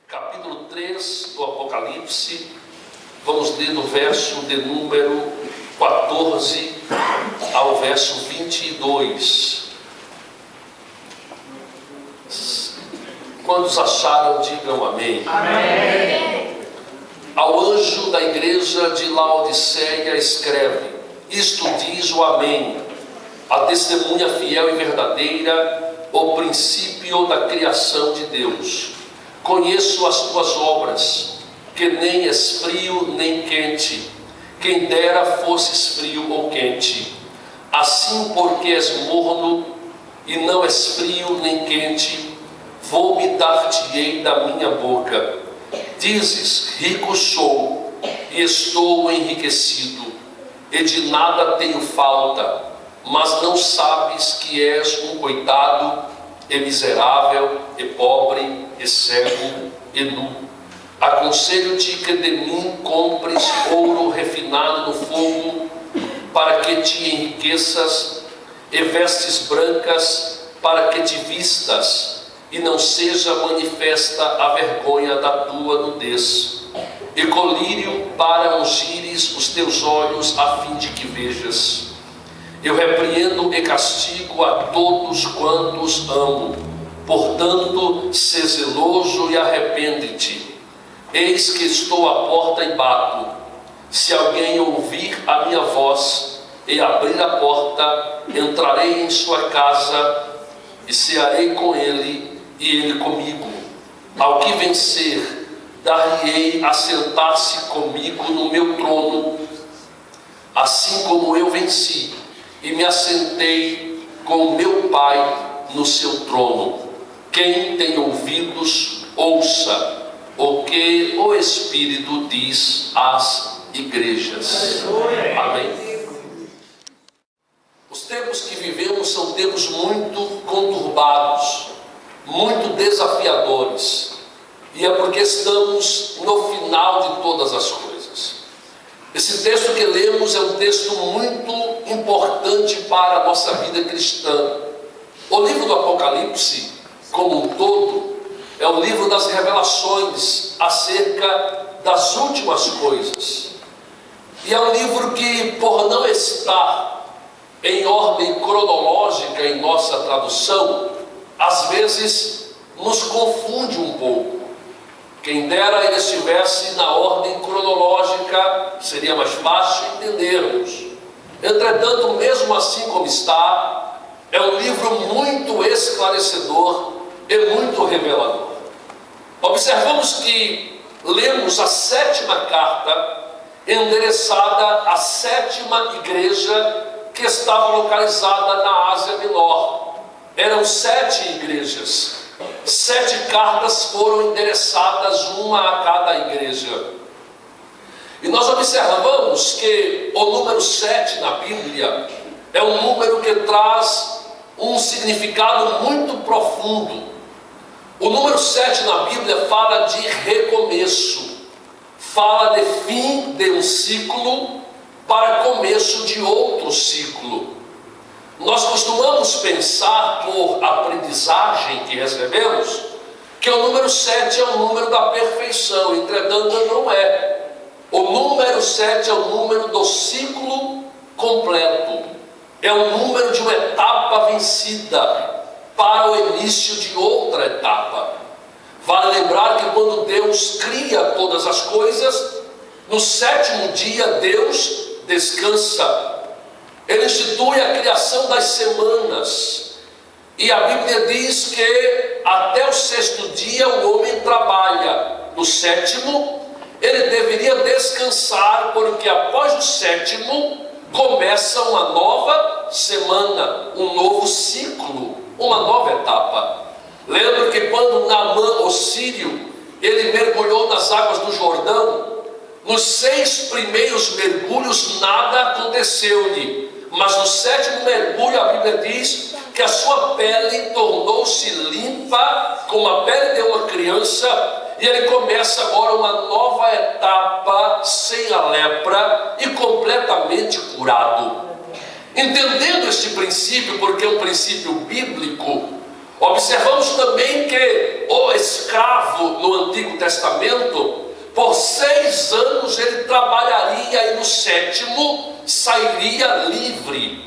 capítulo 3 do Apocalipse, vamos ler do verso de número 14 ao verso 22. Quantos acharam, digam amém. Amém. Ao anjo da igreja de Laodiceia escreve: isto diz o Amém, a testemunha fiel e verdadeira, o princípio da criação de Deus. Conheço as tuas obras, que nem és frio nem quente. Quem dera fosses frio ou quente. Assim, porque és morno e não és frio nem quente, vou-me dar-te-ei da minha boca. Dizes: rico sou e estou enriquecido, e de nada tenho falta, mas não sabes que és um coitado, e miserável, e pobre, e cego, e nu. Aconselho-te que de mim compres ouro refinado no fogo, para que te enriqueças, e vestes brancas, para que te vistas, e não seja manifesta a vergonha da tua nudez, e colírio para ungires os teus olhos, a fim de que vejas. Eu repreendo e castigo a todos quantos amo. Portanto, sê zeloso e arrepende-te. Eis que estou à porta e bato. Se alguém ouvir a minha voz e abrir a porta, entrarei em sua casa e cearei com ele e ele comigo. Ao que vencer, dar-lhe-ei a sentar-se comigo no meu trono, assim como eu venci e me assentei com o meu Pai no seu trono. Quem tem ouvidos, ouça o que o Espírito diz às igrejas. Amém. Os tempos que vivemos são tempos muito conturbados, muito desafiadores, e é porque estamos no final de todas as coisas. Esse texto que lemos é um texto muito importante para a nossa vida cristã. O livro do Apocalipse, como um todo, é o livro das revelações acerca das últimas coisas. E é um livro que, por não estar em ordem cronológica em nossa tradução, às vezes nos confunde um pouco. Quem dera ele estivesse na ordem cronológica, seria mais fácil entendermos. Entretanto, mesmo assim como está, é um livro muito esclarecedor e muito revelador. Observamos que lemos a 7ª carta endereçada à 7ª igreja que estava localizada na Ásia Menor. Eram 7 igrejas. 7 cartas foram endereçadas, uma a cada igreja. E nós observamos que o número 7 na Bíblia é um número que traz um significado muito profundo. O número 7 na Bíblia fala de recomeço, fala de fim de um ciclo para começo de outro ciclo. Nós costumamos pensar, por aprendizagem que recebemos, que o número 7 é o número da perfeição. Entretanto, não é. O número 7 é o número do ciclo completo. É o número de uma etapa vencida para o início de outra etapa. Vale lembrar que quando Deus cria todas as coisas, no 7º dia Deus descansa. Ele institui a criação das semanas. E a Bíblia diz que até o 6º dia o homem trabalha. No 7º, ele deveria descansar, porque após o 7º começa uma nova semana, um novo ciclo, uma nova etapa. Lembro que quando Naamã, o sírio, ele mergulhou nas águas do Jordão, nos 6 primeiros mergulhos nada aconteceu-lhe. Mas no 7º mergulho a Bíblia diz que a sua pele tornou-se limpa como a pele de uma criança, e ele começa agora uma nova etapa sem a lepra e completamente curado. Entendendo este princípio, porque é um princípio bíblico, Observamos também que o escravo no Antigo Testamento, por 6 anos ele trabalharia e no 7º sairia livre.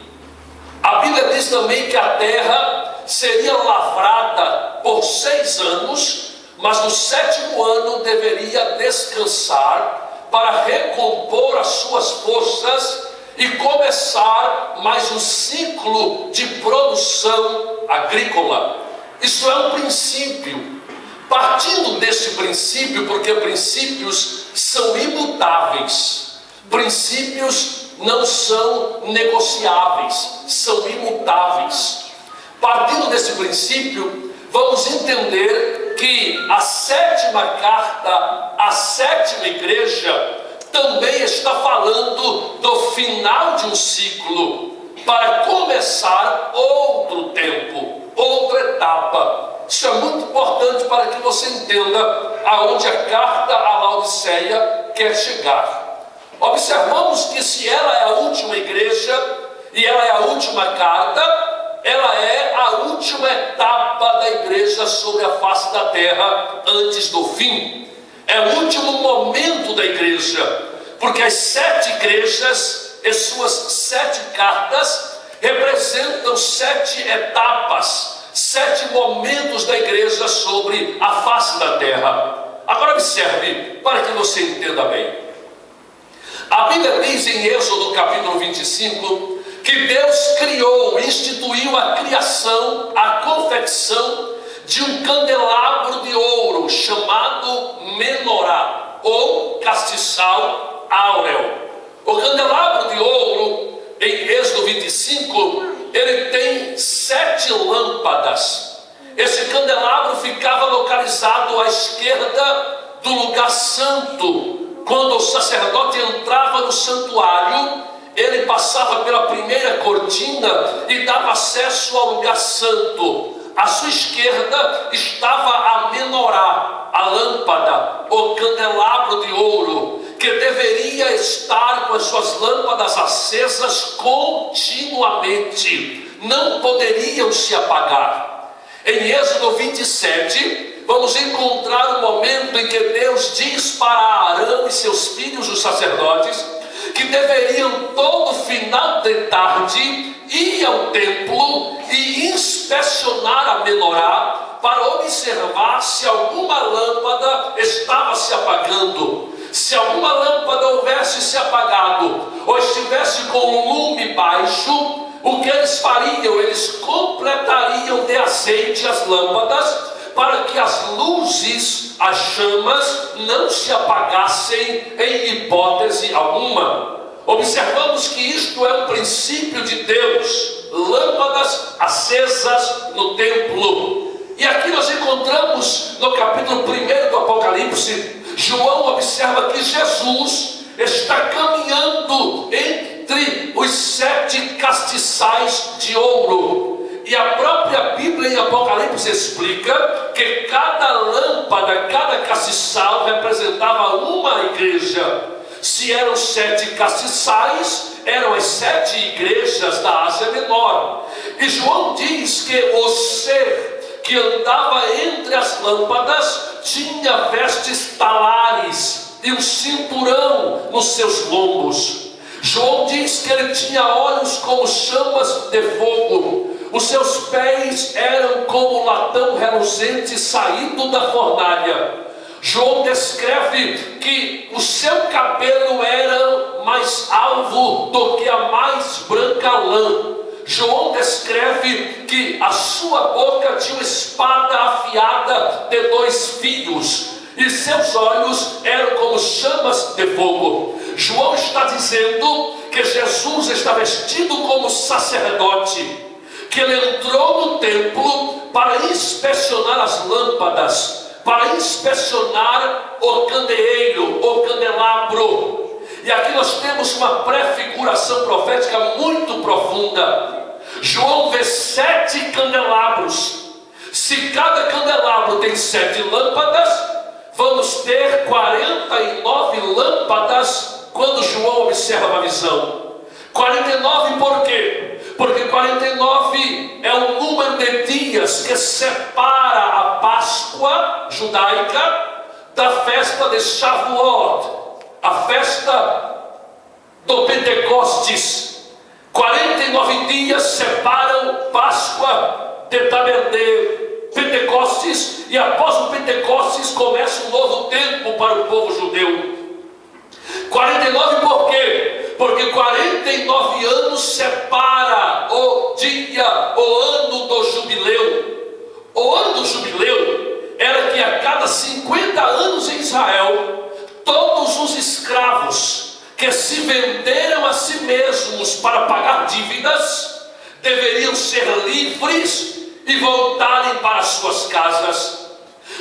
A Bíblia diz também que a terra seria lavrada por 6 anos, mas no 7º ano deveria descansar para recompor as suas forças e começar mais um ciclo de produção agrícola. Isso é um princípio. Partindo deste princípio, porque princípios são imutáveis, princípios não são negociáveis, são imutáveis. Partindo desse princípio, vamos entender que a 7ª carta, a 7ª igreja, também está falando do final de um ciclo, para começar outro tempo, outra etapa. Isso é muito importante para que você entenda aonde a carta à Laodiceia quer chegar. Observamos que se ela é a última igreja e ela é a última carta, ela é a última etapa da igreja sobre a face da terra antes do fim. É o último momento da igreja, porque as 7 igrejas e suas 7 cartas representam 7 etapas, 7 momentos da igreja sobre a face da terra. Agora observe, para que você entenda bem. A Bíblia diz em Êxodo capítulo 25, que Deus criou, instituiu a criação, a confecção de um candelabro de ouro chamado menorá, ou castiçal áureo. O candelabro de ouro, em Êxodo 25, ele tem 7 lâmpadas. Esse candelabro ficava localizado à esquerda do lugar santo. Quando o sacerdote entrava no santuário, ele passava pela primeira cortina e dava acesso ao lugar santo. À sua esquerda estava a menorá, a lâmpada, o candelabro de ouro, que deveria estar com as suas lâmpadas acesas continuamente, não poderiam se apagar. Em Êxodo 27, vamos encontrar o momento em que Deus diz para Arão e seus filhos, os sacerdotes, que deveriam todo final de tarde ir ao templo e inspecionar a menorá para observar se alguma lâmpada estava se apagando. Se alguma lâmpada houvesse se apagado ou estivesse com um lume baixo, o que eles fariam? Eles completariam de azeite as lâmpadas para que as luzes, as chamas, não se apagassem em hipótese alguma. Observamos que isto é um princípio de Deus, lâmpadas acesas no templo. E aqui nós encontramos no capítulo 1 do Apocalipse, João observa que Jesus está caminhando entre os 7 castiçais de ouro. E a própria Bíblia em Apocalipse explica que cada lâmpada, cada castiçal representava uma igreja. Se eram 7 castiçais, eram as 7 igrejas da Ásia Menor. E João diz que o ser que andava entre as lâmpadas tinha vestes talares e um cinturão nos seus lombos. João diz que ele tinha olhos como chamas de fogo. Os seus pés eram como latão reluzente saído da fornalha. João descreve que o seu cabelo era mais alvo do que a mais branca lã. João descreve que a sua boca tinha uma espada afiada de 2 fios e seus olhos eram como chamas de fogo. João está dizendo que Jesus está vestido como sacerdote, que ele entrou no templo para inspecionar as lâmpadas, para inspecionar o candeeiro, o candelabro. E aqui nós temos uma prefiguração profética muito profunda. João vê 7 candelabros. Se cada candelabro tem 7 lâmpadas, vamos ter 49 lâmpadas quando João observa a visão. 49 por quê? Porque 49 é o número de dias dias que separa a Páscoa judaica da festa de Shavuot, a festa do Pentecostes. 49 dias separam Páscoa de Pentecostes, e após o Pentecostes começa um novo tempo para o povo judeu. 49 por quê? Porque 49 anos separa o dia, o ano do jubileu. O ano do jubileu era que a cada 50 anos em Israel, todos os escravos que se venderam a si mesmos para pagar dívidas, deveriam ser livres e voltarem para suas casas.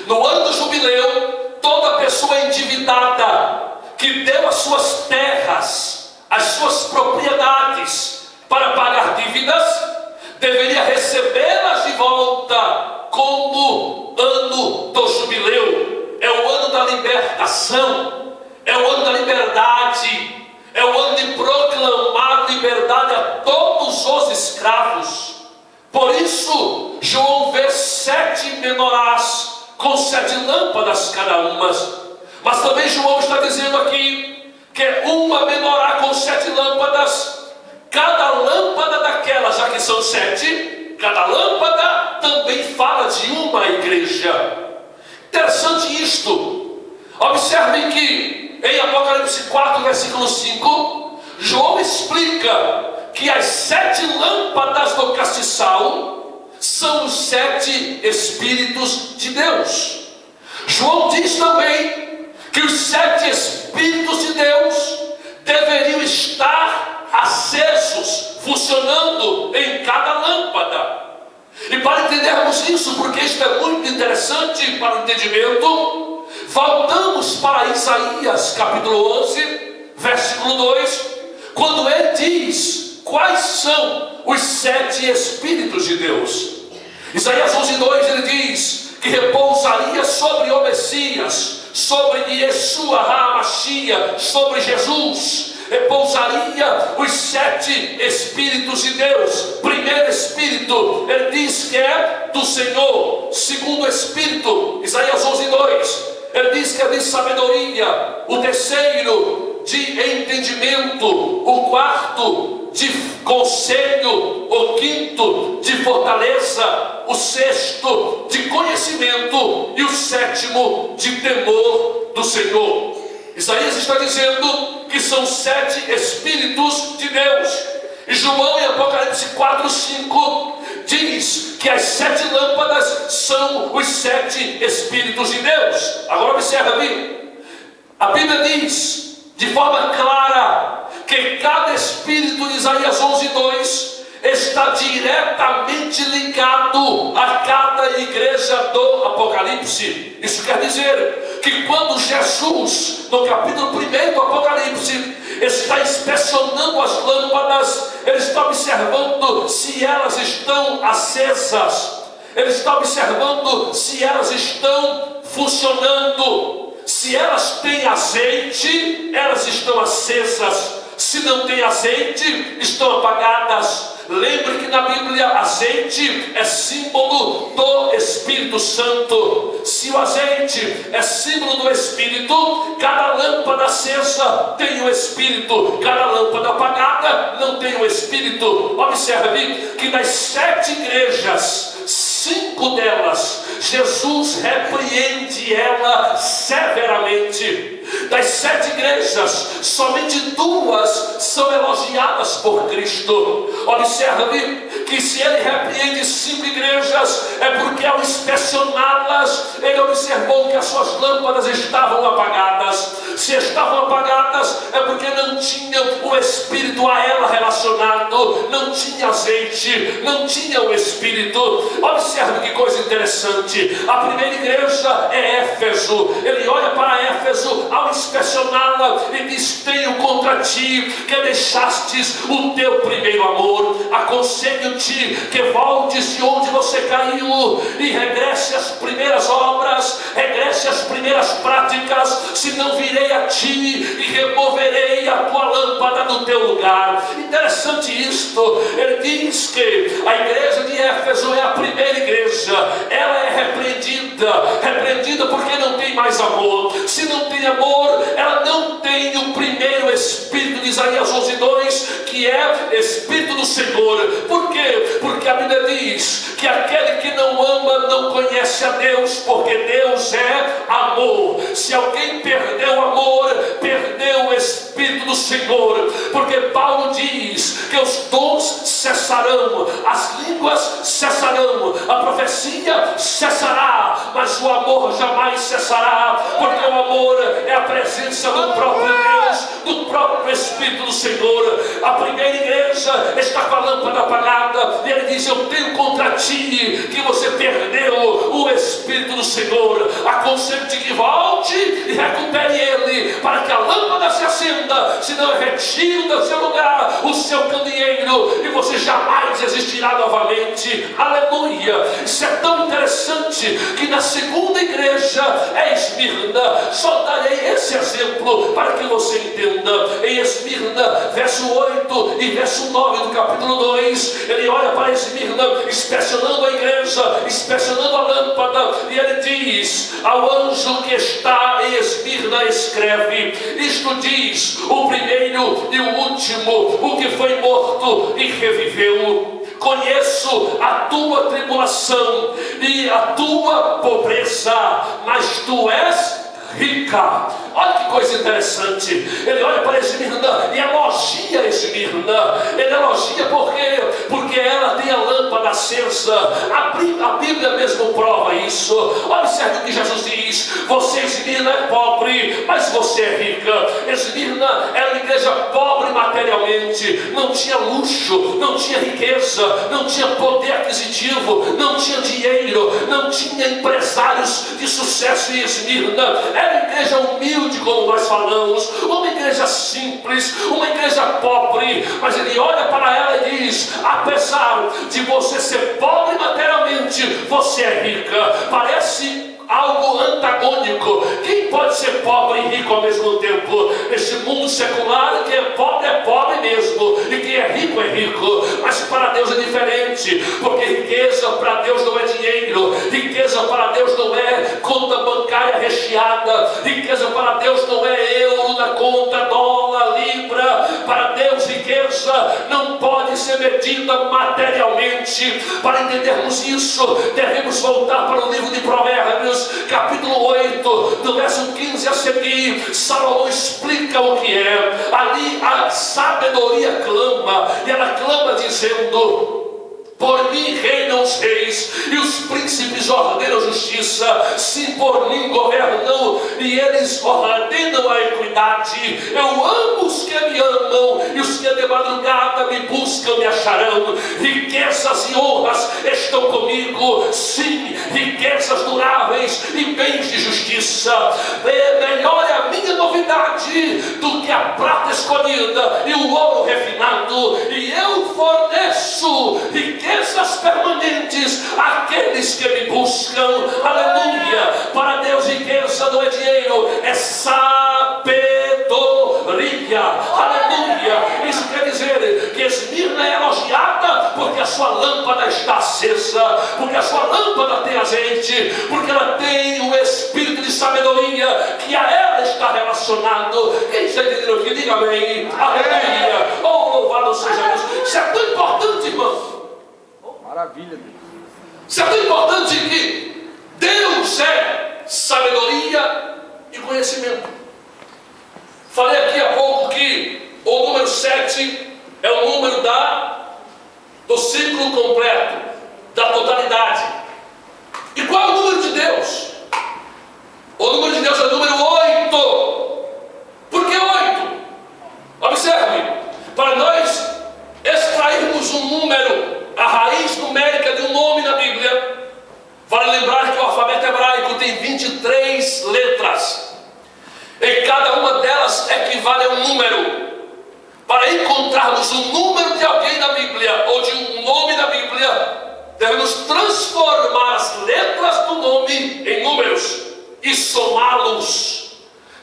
No ano do jubileu, toda pessoa endividada que deu as suas terras, as suas propriedades para pagar dívidas, deveria recebê-las de volta como ano do jubileu. É o ano da libertação, é o ano da liberdade, é o ano de proclamar liberdade a todos os escravos. Por isso, João vê 7 menorás com 7 lâmpadas cada uma. Mas também João está dizendo aqui que uma menorá com 7 lâmpadas, cada lâmpada daquela, já que são 7, cada lâmpada também fala de uma igreja. Interessante isto. Observem que em Apocalipse 4, versículo 5, João explica que as 7 lâmpadas do castiçal são os 7 Espíritos de Deus. João diz também que os 7 Espíritos de Deus deveriam estar acesos, funcionando em cada lâmpada. E para entendermos isso, porque isto é muito interessante para o entendimento, voltamos para Isaías capítulo 11, versículo 2, quando ele diz quais são os 7 Espíritos de Deus. Isaías 11, 2, ele diz que repousaria sobre o Messias, sobre Yeshua HaMashiach, sobre Jesus, repousaria os 7 Espíritos de Deus. Primeiro Espírito, ele diz que é do Senhor. Segundo Espírito, Isaías 11, 2, ele diz que é de sabedoria. O terceiro, de entendimento. O quarto, de conselho. O quinto, de fortaleza. O sexto, de conhecimento. E o sétimo, de temor do Senhor. Isaías está dizendo que são 7 Espíritos de Deus. E João, em Apocalipse 4, 5, diz que as 7 lâmpadas são os 7 Espíritos de Deus. Agora observe, a Bíblia diz de forma clara que cada Espírito de Isaías 11, 2 está diretamente ligado a cada igreja do Apocalipse. Isso quer dizer que quando Jesus, no capítulo 1 do Apocalipse, está inspecionando as lâmpadas, ele está observando se elas estão acesas, ele está observando se elas estão funcionando. Se elas têm azeite, elas estão acesas. Se não tem azeite, estão apagadas. Lembre que na Bíblia azeite é símbolo do Espírito Santo. Se o azeite é símbolo do Espírito, cada lâmpada acesa tem o Espírito, cada lâmpada apagada não tem o Espírito. Observe que das 7 igrejas, 5 delas, Jesus repreende ela severamente. Das 7 igrejas, somente 2 são elogiadas por Cristo. Observe que se ele repreende 5 igrejas, é porque ao inspecioná-las, ele observou que as suas lâmpadas estavam apagadas. Se estavam apagadas, é porque não tinham o Espírito a ela relacionado, não tinha azeite, não tinha o Espírito. Observe que coisa interessante. A primeira igreja é Éfeso. Ele olha para Éfeso ao inspecioná-la e diz: tenho contra ti que deixastes o teu primeiro amor. Aconselho-te que voltes de onde você caiu e regresse às primeiras obras, regresse às primeiras práticas, senão virei a ti e removerei a tua lâmpada do teu lugar. Interessante isto. Ele diz que a igreja de Éfeso é a primeira igreja. tem amor, ela não tem o primeiro espírito de Isaías 11:2, que é Espírito do Senhor. Por quê? Porque a Bíblia diz que aquele que não ama não conhece a Deus, porque Deus é amor. Se alguém perdeu o amor, perdeu o Espírito do Senhor, porque Paulo diz que os dons cessarão, as línguas cessarão, a profecia cessará, mas o amor jamais cessará, porque o amor é a presença do próprio Deus, do próprio Espírito do Senhor. A primeira igreja está com a lâmpada apagada, e ele diz: eu tenho contra ti que você perdeu o Espírito do Senhor. Aconselho-te que volte e recupere ele, para que a lâmpada se acenda, senão eu retiro do seu lugar o seu candeeiro, e você jamais existirá novamente. Aleluia! Isso é tão interessante que na segunda igreja é Esmirna. Só darei esse exemplo para que você entenda. Em Esmirna, verso 8 e verso 9 do capítulo 2, ele olha para Esmirna, inspecionando a igreja, inspecionando a lâmpada, e ele diz ao anjo que está em Esmirna: escreve, isto diz o primeiro e o último, o que foi morto e reviveu. Conheço a tua tribulação e a tua pobreza, mas tu és rica. Olha que coisa interessante. Ele olha para Esmirna e elogia Esmirna. Ele elogia porque ela tem a lâmpada acesa. A Bíblia mesmo prova isso. Observe o que Jesus diz: você, Esmirna, é pobre, mas você é rica. Esmirna era uma igreja pobre materialmente, não tinha luxo, não tinha riqueza, não tinha poder aquisitivo, não tinha dinheiro, não tinha empresários de sucesso em Esmirna. Era uma igreja humilde, como nós falamos, uma igreja simples, uma igreja pobre, mas ele olha para ela e diz: apesar de você ser pobre materialmente, você é rica. Parece algo antagônico. Quem pode ser pobre e rico ao mesmo tempo? Este mundo secular, quem é pobre mesmo, e quem é rico. Mas para Deus é diferente, porque riqueza para Deus não é dinheiro, riqueza para Deus não é conta bancária recheada, riqueza para Deus não é euro na conta, dólar, libra. Para Deus, riqueza não pode ser medida materialmente. Para entendermos isso, devemos voltar para o livro de Provérbios, capítulo 8, do verso 15 a seguir. Salomão explica o que é. Ali a sabedoria clama, e ela clama dizendo: por mim reinam os reis, e os príncipes ordenam justiça. Sim, por mim governam, e eles ordenam a equidade. Eu amo os que me amam, e os que de madrugada me buscam me acharão. Riquezas e honras estão comigo, sim, riquezas duráveis e bens de justiça. Melhor é a minha novidade do que a prata escolhida e o ouro refinado, e eu forneço riquezas permanentes àqueles que me buscam. Aleluia! Para Deus, riqueza não é dinheiro, é sabedoria. Aleluia! Isso quer dizer que Esmirna é elogiada porque a sua lâmpada está acesa, porque a sua lâmpada tem azeite, porque ela tem o espírito de sabedoria que a ela está relacionado. Quem está entendendo aqui? Diga amém. Aleluia! Oh, louvado seja Deus! Isso é tão importante, irmão. Maravilha, Deus. Isso é tão importante que Deus é sabedoria e conhecimento. Falei aqui há pouco que o número 7 é o número do ciclo completo, da totalidade. E qual é o número de Deus? O número de Deus é o número 8. Por que 8? Observe, para nós extrairmos um número, a raiz numérica de um nome na Bíblia, vale lembrar que o alfabeto hebraico tem 23 letras, e cada uma delas equivale a um número. Para encontrarmos o número de alguém na Bíblia, ou de um nome na Bíblia, devemos transformar as letras do nome em números e somá-los.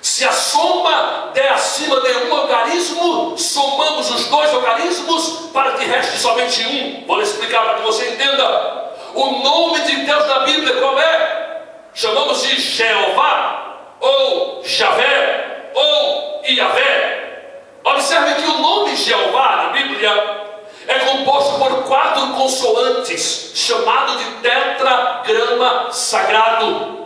Se a soma der acima de um algarismo, somamos os dois algarismos para que reste somente um. Vou explicar para que você entenda. O nome de Deus na Bíblia qual é? Chamamos de Jeová. ou Javé, ou Iavé. Observe que o nome Jeová na Bíblia é composto por 4 consoantes, chamado de tetragrama sagrado.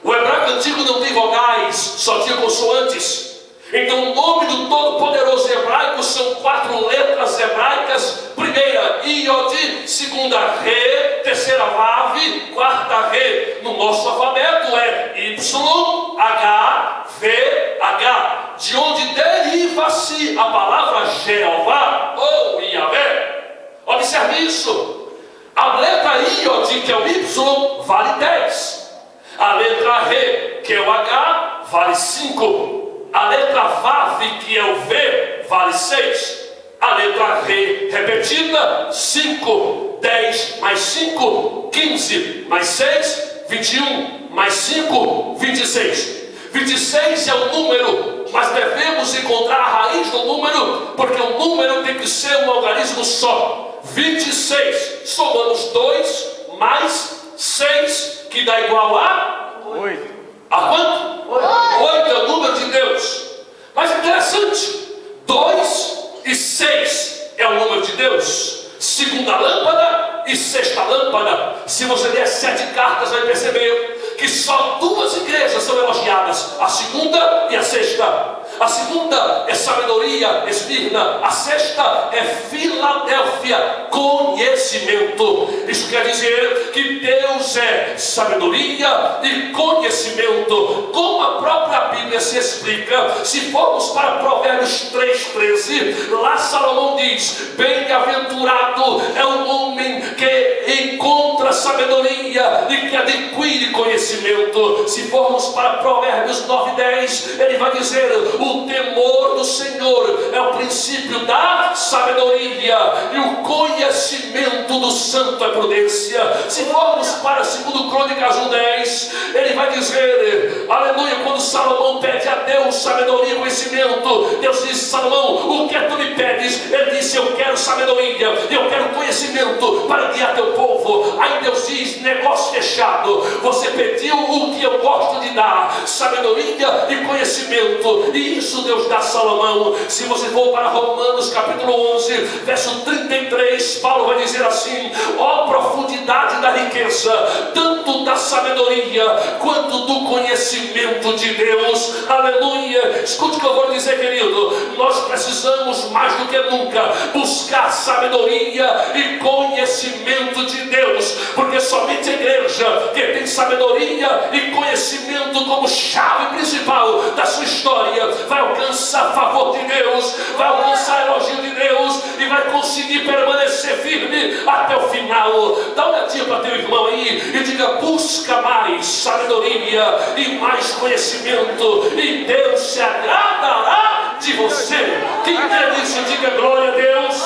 O hebraico antigo não tem vogais, só tinha consoantes. Então o nome do Todo-Poderoso hebraico são 4 letras hebraicas. Primeira, Iod, segunda, Re, terceira, Vav, quarta, Re. No nosso alfabeto é Y, H, V, H. De onde deriva-se a palavra Jeová ou Iavé. Observe isso. A letra Iod, que é o Y, vale 10. A letra Re, que é o H, vale 5. A letra Vav, que é o V, vale 6. A letra Re repetida, 5. 10 mais 5, 15. Mais 6, 21. Mais 5, 26. 26 é o número, mas devemos encontrar a raiz do número, porque o número tem que ser um algarismo só. 26. Somamos 2 mais 6, que dá igual a 8. A quanto? 8 é o número de Deus. Mas interessante, 2 e 6 é o número de Deus. Segunda lâmpada e sexta lâmpada. Se você ler as 7 cartas, vai perceber que só 2 igrejas são elogiadas: a segunda e a sexta. A segunda é sabedoria, Esmirna. A sexta é Filadélfia, conhecimento. Isso quer dizer que Deus é sabedoria e conhecimento. Como a própria Bíblia se explica, se formos para Provérbios 3,13, lá Salomão diz: bem-aventurado é o homem que encontra sabedoria e que adquire conhecimento. Se formos para Provérbios 9,10, ele vai dizer: o temor do Senhor é o princípio da sabedoria, e o conhecimento do santo é prudência. Se formos para 2 Crônicas 1,10, ele vai dizer, aleluia, quando Salomão pede a Deus sabedoria e conhecimento, Deus diz: Salomão, o que é que tu me pedes? Ele disse: eu quero sabedoria, eu quero conhecimento para guiar teu povo. Aí Deus diz: negócio fechado, você pediu o que eu gosto de dar, sabedoria e conhecimento, e isso Deus dá a Salomão. Se você for para Romanos capítulo 11, verso 33, Paulo vai dizer assim: ó profundidade da riqueza, tanto da sabedoria quanto do conhecimento de Deus. Aleluia. Escute o que eu vou dizer, querido. Nós precisamos mais do que nunca buscar sabedoria e conhecimento de Deus, porque somente a igreja que tem sabedoria e conhecimento como chave principal da sua história vai alcançar favor de Deus, vai alcançar elogio de Deus e vai conseguir permanecer firme até o final. Dá uma olhadinha para teu irmão aí e diga: busca mais sabedoria e mais conhecimento, e Deus se agradará de você. Quem quer isso, diga glória a Deus.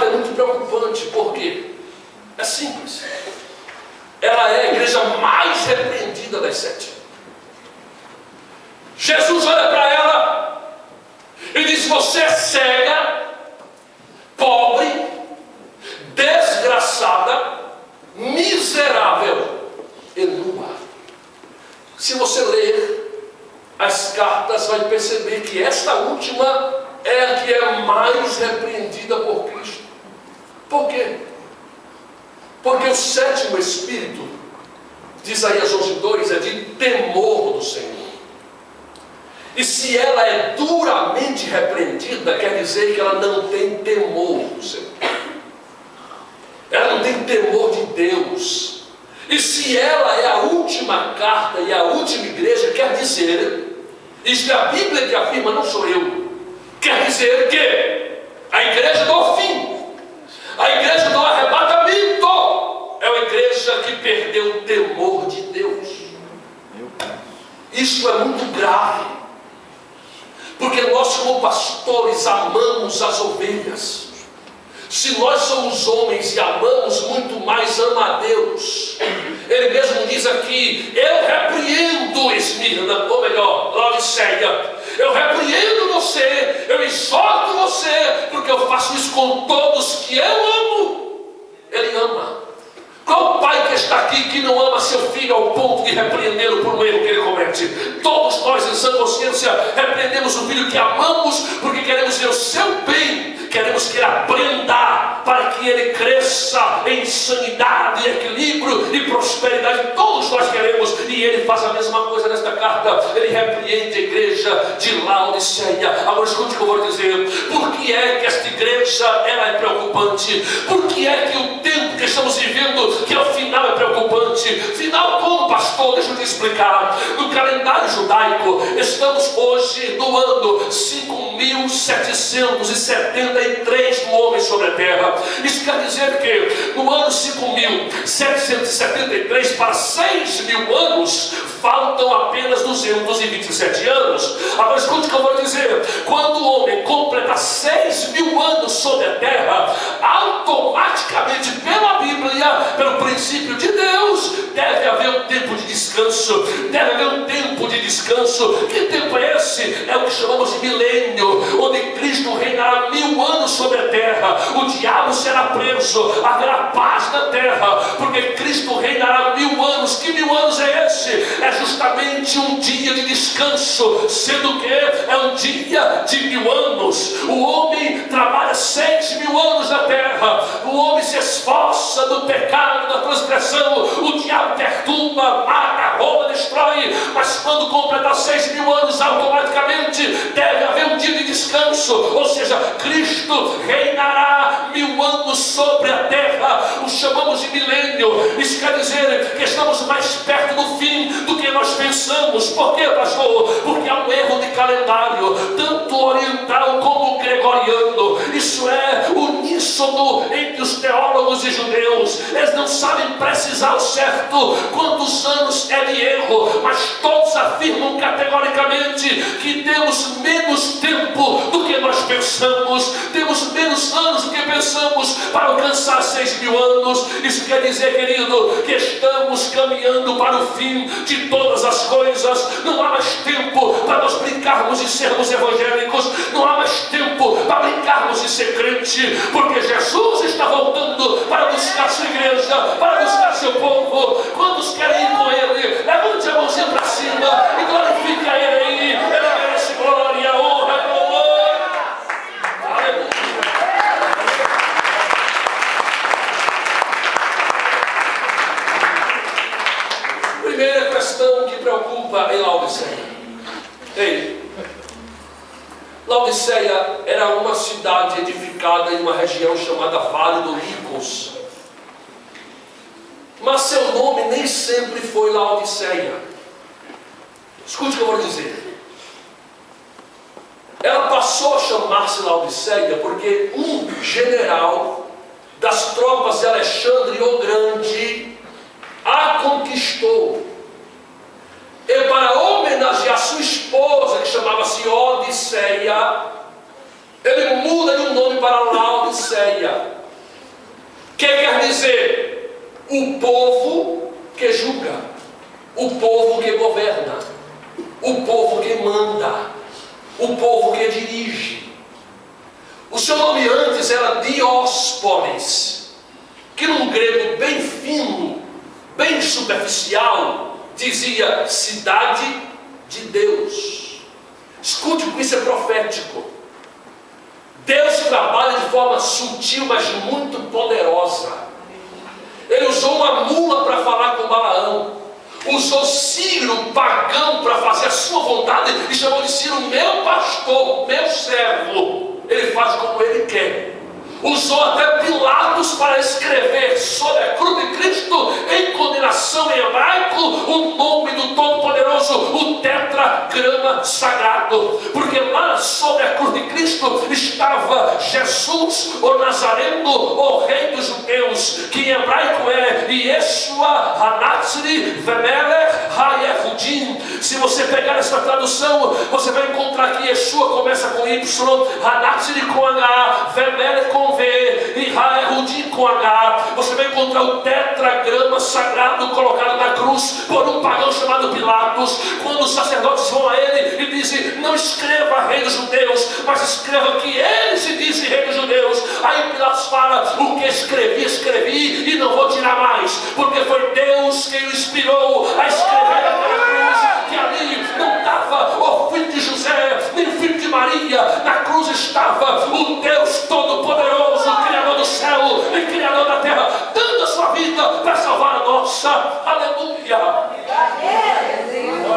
É muito preocupante, porque é simples. Ela é a igreja mais repreendida das 7. Jesus olha para ela e diz: você é cega, pobre, desgraçada, miserável e nua. Se você ler as cartas, vai perceber que esta última é a que é mais repreendida por Cristo. Por quê? Porque o 7º espírito de Isaías 11:2 é de temor do Senhor. E se ela é duramente repreendida, quer dizer que ela não tem temor do Senhor. Ela não tem temor de Deus. E se ela é a última carta e a última igreja, quer dizer, isto é a Bíblia que afirma, não sou eu, quer dizer que a igreja do fim, a igreja do arrebatamento, é uma igreja que perdeu o temor de Deus. Isso é muito grave, porque nós, como pastores, amamos as ovelhas. Se nós somos homens e amamos muito mais, ama a Deus. Ele mesmo diz aqui: eu repreendo Esmirna, ou melhor, Laodiceia, eu repreendo você, eu exorto você, porque eu faço isso com todos que eu amo. Ele ama. Qual pai que está aqui que não ama seu filho ao ponto de repreendê-lo por um erro que ele comete. Todos nós, em sã consciência, repreendemos o filho que amamos porque queremos ver o seu bem. Queremos que ele aprenda para que ele cresça em sanidade, equilíbrio e prosperidade. Todos nós queremos. E ele faz a mesma coisa nesta carta. Ele repreende a igreja de Laodiceia. Agora escute o que eu vou dizer. Por que é que esta igreja ela é preocupante? Por que é que o tempo que estamos vivendo, que ao final é preocupante? Final como, pastor? Deixa eu te explicar. No calendário judaico, estamos hoje no ano 5.773 do homem sobre a terra. Isso quer dizer que no ano 5.773 para 6.000 anos faltam apenas 227 anos. Agora escute o que eu vou dizer. Quando o homem completa 6.000 anos sobre a terra, automaticamente pela Bíblia, pelo princípio de Deus, deve haver um tempo de descanso. Deve haver um tempo de descanso. Que tempo é esse? É o que chamamos de milênio, onde Cristo reinará 1000 anos sobre a terra. O diabo será preso, haverá paz na terra, porque Cristo reinará 1000 anos. Que 1000 anos é esse? É justamente um dia de descanso, sendo que é um dia de 1000 anos. O homem trabalha 6.000 anos na terra. O homem se esforça no pecado, na transgressão. O diabo perturba, mata, rouba, destrói. Mas quando completar 6.000 anos, automaticamente deve haver um dia de descanso. Ou seja, Cristo reinará 1000 anos sobre a terra. O chamamos de milênio. Isso quer dizer que estamos mais perto do fim do que nós pensamos. Por quê, pastor? Porque há um erro de calendário, tanto oriental como gregoriano. Isso é uníssono entre os teólogos e judeus. Eles não sabem precisar ao certo quantos anos é de erro, mas todos afirmam categoricamente que temos menos tempo do que nós pensamos. Temos menos anos do que pensamos para alcançar 6.000 anos. Isso quer dizer, querido, que estamos caminhando para o fim de todas as coisas. Não há mais tempo para nós brincarmos de sermos evangélicos. Não há mais tempo para brincarmos de ser crente, porque Jesus está voltando para buscar sua igreja, para buscar seu povo. Quantos querem ir com ele? Levante a mãozinha para cima e glorifique a ele aí. Ele merece glória, honra e louvor. Aleluia. Primeira questão que preocupa em Laodiceia. Ei, Laodiceia era uma cidade edificada em uma região chamada Vale do Licos. Mas seu nome nem sempre foi Laodiceia. Escute o que eu vou dizer. Ela passou a chamar-se Laodiceia porque um general das tropas de Alexandre o Grande a conquistou. E para homenagear sua esposa, que chamava-se Odisseia, ele muda de um nome para Laodiceia, que quer dizer o povo que julga, o povo que governa, o povo que manda, o povo que dirige. O seu nome antes era Dióspolis, que num grego bem fino, bem superficial, dizia cidade de Deus. Escute como isso é profético. Deus trabalha de forma sutil, mas muito poderosa. Ele usou uma mula para falar com Balaão, usou Ciro, pagão, para fazer a sua vontade, e chamou de Ciro meu pastor, meu servo. Ele faz como ele quer. Usou até Pilatos para escrever sobre a cruz de Cristo, em condenação em hebraico, o nome do Todo-Poderoso, o tetragrama sagrado. Porque lá sobre a cruz de Cristo estava Jesus, o Nazareno, o rei dos judeus, que em hebraico é Yeshua Hanatzri Vemelech HaYehudim, Se você pegar essa tradução, você vai encontrar que Yeshua começa com Y, Hanatsiri com H, Vemere com V e Raerudi com H. Você vai encontrar o tetragrama sagrado colocado na cruz por um pagão chamado Pilatos. Quando os sacerdotes vão a ele e dizem: não escreva rei dos judeus, mas escreva que ele se diz rei dos judeus. Aí Pilatos fala: o que escrevi, escrevi e não vou tirar mais, porque foi Deus quem o inspirou a escrever naquela cruz, que ali não estava o filho de José, nem o filho de Maria. Na cruz estava o Deus Todo-Poderoso, Criador do céu e Criador da terra, dando a sua vida para salvar a nossa. Aleluia!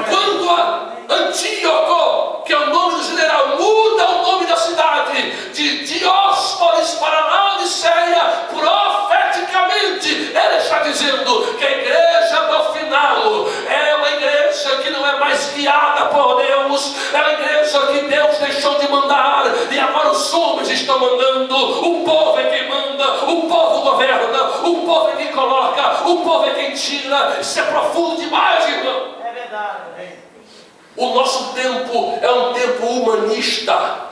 Quando a Antíoco, que é o nome do general, muda o nome da cidade de Dióspolis para Laodiceia, profeticamente ele está dizendo que a igreja do final é uma igreja que não é mais guiada por Deus, é uma igreja que Deus deixou de mandar e agora os homens estão mandando. O povo é quem manda, o povo governa, o povo é quem coloca, o povo é quem tira. Isso é profundo demais, irmão. É verdade. O nosso tempo é um tempo humanista.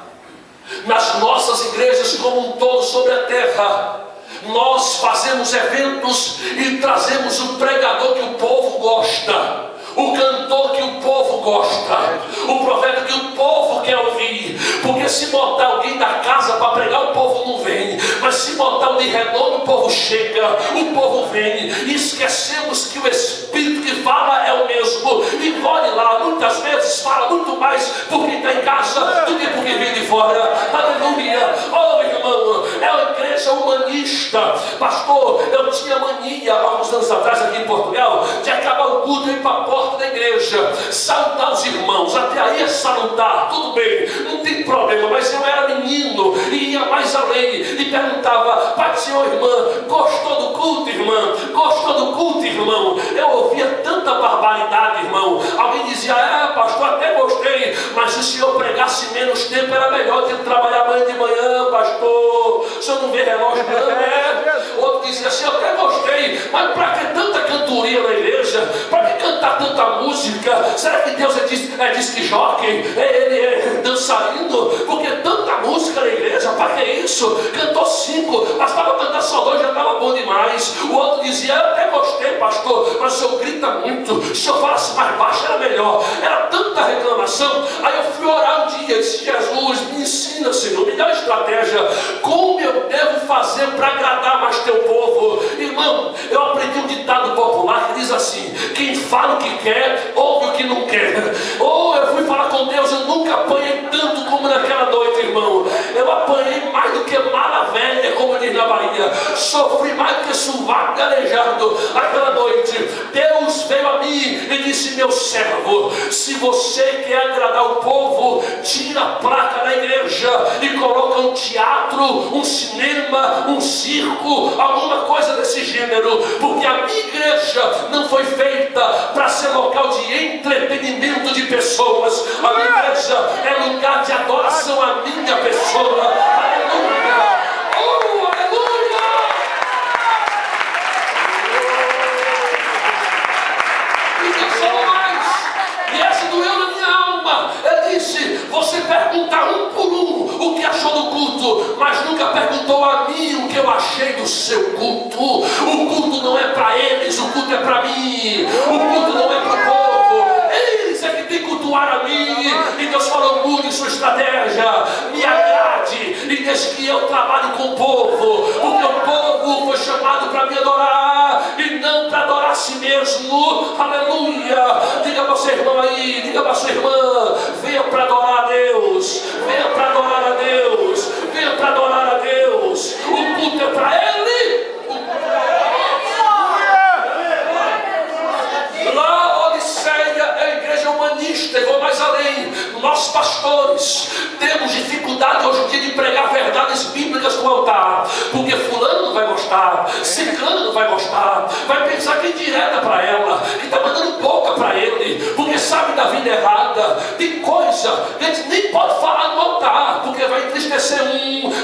Nas nossas igrejas como um todo sobre a terra, nós fazemos eventos e trazemos o pregador que o povo gosta, o cantor que o povo gosta, o profeta que o povo quer ouvir. Porque se botar alguém da casa para pregar, o povo não vem. Mas se botar o de redondo, o povo chega, o povo vem. E esquecemos que o Espírito que fala é o mesmo. E olhe lá, muitas vezes fala muito mais por quem está em casa do que por quem vem de fora. Aleluia! Oh, irmão, é uma igreja humanista. Pastor, eu tinha mania há alguns anos atrás aqui em Portugal de acabar o culto e ir para a porta da igreja, saudar os irmãos. Até aí é salutar, tudo bem, não tem problema. Mas eu era menino e ia mais além e perguntava: Pai do Senhor, irmã, gostou do culto, irmã? Gostou do culto, irmão? Eu ouvia tanta barbaridade, irmão. Alguém dizia: pastor, até gostei, mas se o senhor pregasse menos tempo era melhor. Ter que trabalhar amanhã de manhã, pastor. O senhor não vê relógio, não? Outro dizia assim: eu até gostei, mas para que tanta cantoria na igreja? Para que cantar tanta música? Será que Deus é disque jockey? Ele é dançarino? Porque tanta música na igreja, para que isso? Cantou 5, mas para cantar só 2 já estava bom demais. O outro dizia: eu até gostei, pastor, mas o senhor grita muito, se eu falasse mais baixo era melhor. Era tanta reclamação. Aí eu fui orar um dia e disse: Jesus, me ensina, Senhor, me dá uma estratégia, como eu devo fazer para agradar mais teu povo. Irmão, eu aprendi um ditado popular que diz assim: quem fala o que quer, ouve o que não quer. Ou eu fui falar com Deus, eu nunca apanhei tanto como naquela noite, irmão. Eu apanhei mais do que mala velha, como diz na Bahia. Sofri mais do que sovaco galejado aquela noite. Deus veio a mim e disse: meu servo, se você quer agradar o povo, tira a placa da igreja e coloca um teatro, um cinema, um circo, alguma coisa desse gênero. Porque a minha igreja não foi feita para ser local de entretenimento de pessoas. A minha igreja é lugar de adoração à minha pessoa. Aleluia! Oh, aleluia! E não falou mais. E essa doeu na minha alma. Ele disse: você pergunta um por um o que achou do culto, mas nunca perguntou a mim o que eu achei do seu culto. O culto não é para eles, o culto é para mim. O culto não é para o povo. Eles é que tem que cultuar a mim. E Deus falou: mude sua estratégia, me agrade e deixe que eu trabalhe com o povo, porque o povo foi chamado para me adorar e não para adorar a si mesmo. Aleluia! Diga para o seu irmão aí, diga para a sua irmã: venha para adorar a Deus, venha para adorar a Deus, venha para adorar a Deus. O culto é para Ele. Laodiceia é a igreja humanista. Eu vou mais além. Nós pastores temos dificuldade hoje em dia de pregar verdades bíblicas no altar, porque fulano não vai gostar, ciclano não vai gostar, vai pensar que é indireta para ela, que está mandando boca para ele, porque sabe da vida errada. Tem coisa que a gente nem pode falar no altar, porque vai entristecer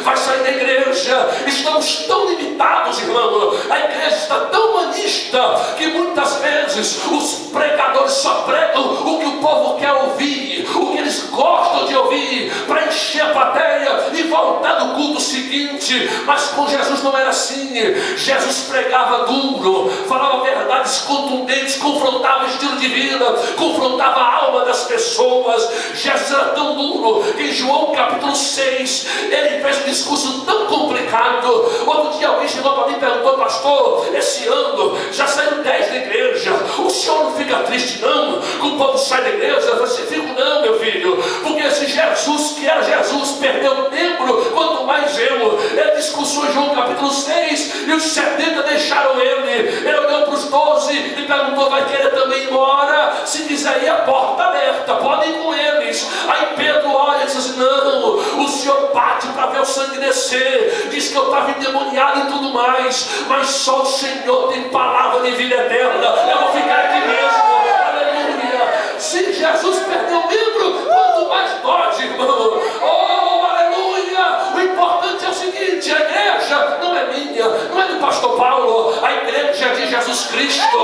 vai sair da igreja. Estamos tão limitados, irmão. A igreja está tão humanista que muitas vezes vezes os pregadores só pregam o que o povo quer ouvir, o que eles gostam de ouvir, para encher a plateia e voltar no culto seguinte. Mas com Jesus não era assim. Jesus pregava duro, falava verdades contundentes, confrontava o estilo de vida, confrontava a alma das pessoas. Jesus era tão duro que em João capítulo 6 ele fez um discurso tão complicado. Outro dia alguém chegou para mim e perguntou: pastor, esse ano já saíram 10 da igreja, o senhor não fica triste não que o povo sai da igreja? Eu falei assim: fico não, meu filho, porque esse Jesus que era Jesus perdeu tempo, quanto mais eu. Ele discursou em João capítulo 6 e os 70 deixaram ele. Ele olhou para os 12 e perguntou: vai querer também ir embora? Se quiser ir, a porta aberta, podem ir com eles. Aí Pedro olha e diz assim: não, o senhor bate para ver o sangue descer, diz que eu estava endemoniado e tudo mais, mas só o Senhor tem palavra de vida eterna. Eu vou ficar aqui mesmo. Aleluia. Se Jesus perdeu o membro, quanto mais nós, irmão. Oh, aleluia. O importante é o seguinte: a igreja não é minha, não é do pastor Paulo, a igreja é de Jesus Cristo.